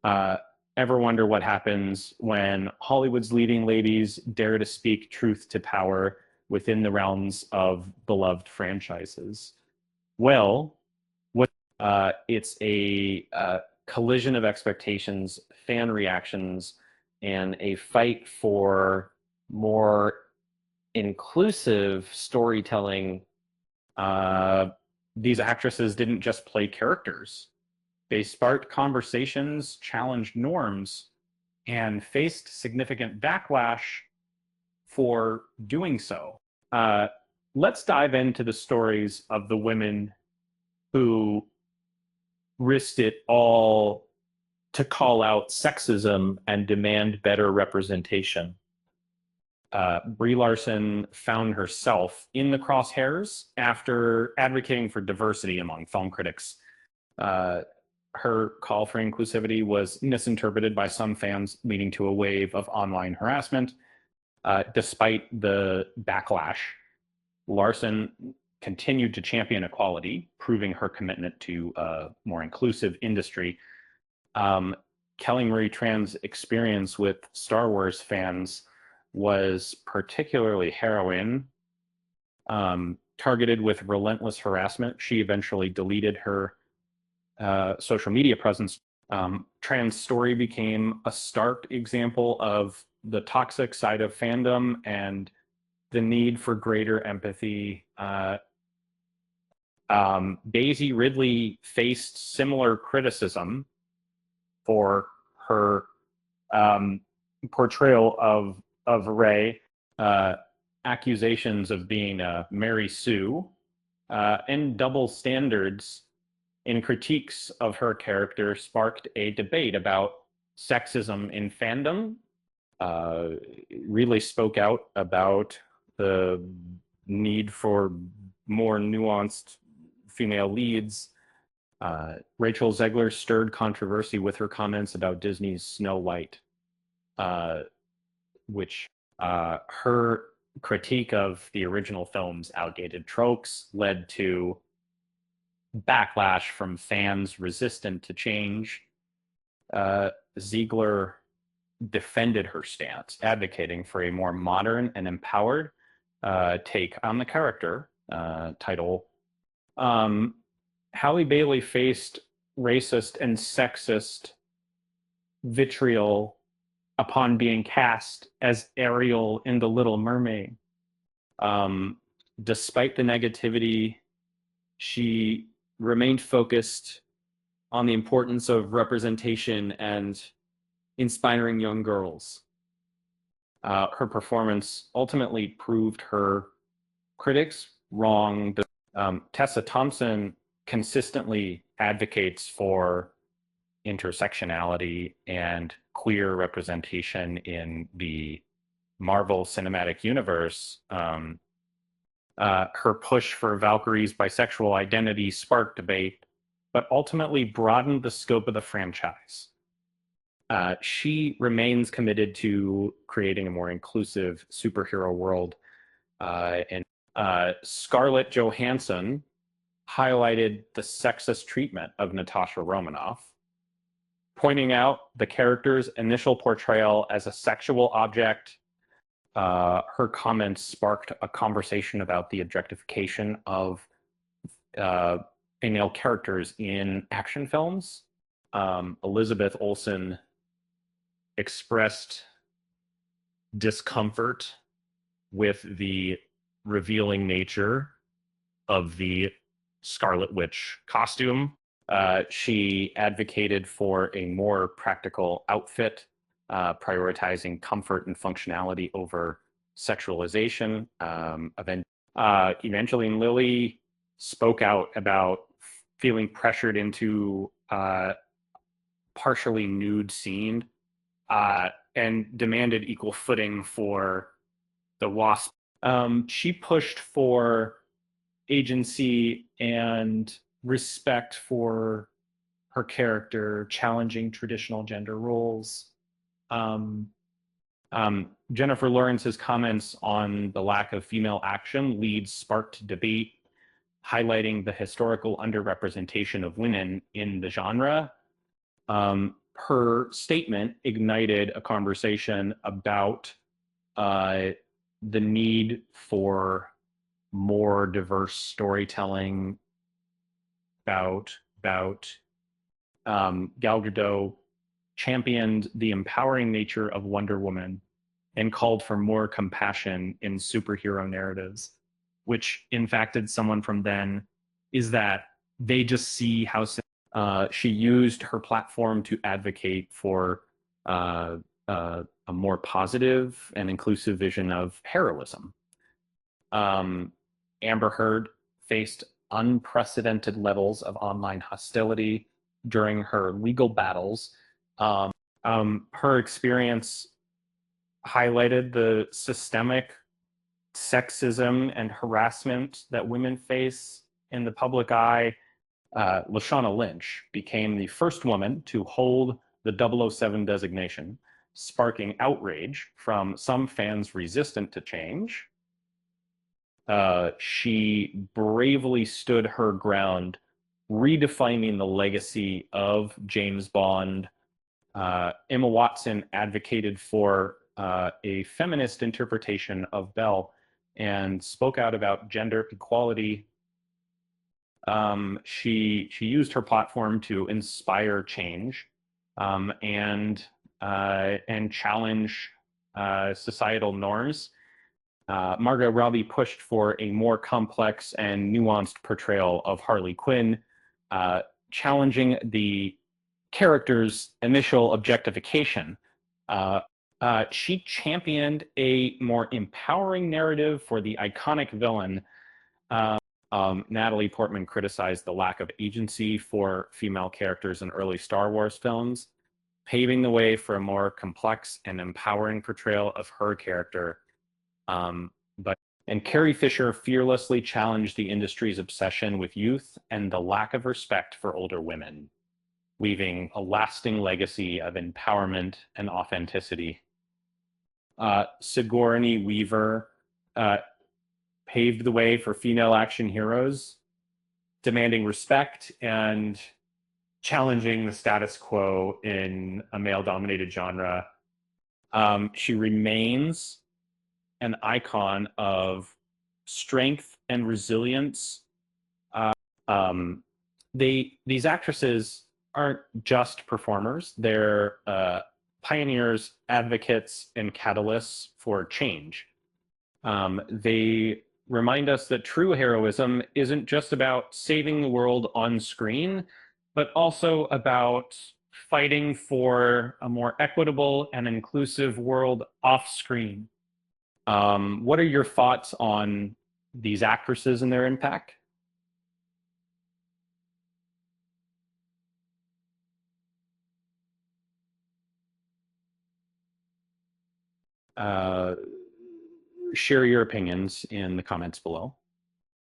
Uh, Ever wonder what happens when Hollywood's leading ladies dare to speak truth to power within the realms of beloved franchises? Well, it's a collision of expectations, fan reactions, and a fight for more inclusive storytelling. Uh, these actresses didn't just play characters, they sparked conversations, challenged norms, and faced significant backlash for doing so. Uh, let's dive into the stories of the women who risked it all to call out sexism and demand better representation. Brie Larson found herself in the crosshairs after advocating for diversity among film critics. Uh, Her call for inclusivity was misinterpreted by some fans, leading to a wave of online harassment. Despite the backlash, Larson continued to champion equality, proving her commitment to a more inclusive industry. Kelly Marie Tran's experience with Star Wars fans was particularly harrowing. Targeted with relentless harassment, she eventually deleted her social media presence. Tran's story became a stark example of the toxic side of fandom and the need for greater empathy. Daisy Ridley faced similar criticism for her portrayal of Rey, accusations of being a Mary Sue, and double standards in critiques of her character sparked a debate about sexism in fandom. Really spoke out about the need for more nuanced female leads. Rachel Zegler stirred controversy with her comments about Disney's Snow White, which her critique of the original film's outdated tropes led to backlash from fans resistant to change. Ziegler defended her stance, advocating for a more modern and empowered take on the character title. Halle Bailey faced racist and sexist vitriol upon being cast as Ariel in The Little Mermaid. Despite the negativity, she remained focused on the importance of representation and inspiring young girls. Her performance ultimately proved her critics wrong. Tessa Thompson consistently advocates for intersectionality and queer representation in the Marvel Cinematic Universe. Her push for Valkyrie's bisexual identity sparked debate, but ultimately broadened the scope of the franchise. She remains committed to creating a more inclusive superhero world. And Scarlett Johansson highlighted the sexist treatment of Natasha Romanoff, pointing out the character's initial portrayal as a sexual object. Her comments sparked a conversation about the objectification of female characters in action films. Elizabeth Olsen expressed discomfort with the revealing nature of the Scarlet Witch costume. She advocated for a more practical outfit, prioritizing comfort and functionality over sexualization. Evangeline Lilly spoke out about feeling pressured into partially nude scene, and demanded equal footing for the Wasp. She pushed for agency and respect for her character, challenging traditional gender roles. Jennifer Lawrence's comments on the lack of female action leads sparked debate, highlighting the historical underrepresentation of women in the genre. her statement ignited a conversation about uh, the need for more diverse storytelling about Gal Gadot championed the empowering nature of Wonder Woman and called for more compassion in superhero narratives, which infacted someone from then is that they just see how she used her platform to advocate for uh, a more positive and inclusive vision of heroism. Um, Amber Heard faced unprecedented levels of online hostility during her legal battles. Her experience highlighted the systemic sexism and harassment that women face in the public eye. Lashana Lynch became the first woman to hold the 007 designation, sparking outrage from some fans resistant to change. She bravely stood her ground, redefining the legacy of James Bond. Emma Watson advocated for a feminist interpretation of Belle and spoke out about gender equality. She used her platform to inspire change and challenge societal norms. Margot Robbie pushed for a more complex and nuanced portrayal of Harley Quinn, challenging the character's initial objectification. She championed a more empowering narrative for the iconic villain. Natalie Portman criticized the lack of agency for female characters in early Star Wars films, paving the way for a more complex and empowering portrayal of her character. And Carrie Fisher fearlessly challenged the industry's obsession with youth and the lack of respect for older women, leaving a lasting legacy of empowerment and authenticity. Sigourney Weaver paved the way for female action heroes, demanding respect and challenging the status quo in a male-dominated genre. She remains an icon of strength and resilience. Um, these actresses aren't just performers; they're pioneers, advocates, and catalysts for change. They remind us that true heroism isn't just about saving the world on screen, but also about fighting for a more equitable and inclusive world off screen. What are your thoughts on these actresses and their impact? Uh, Share your opinions in the comments below.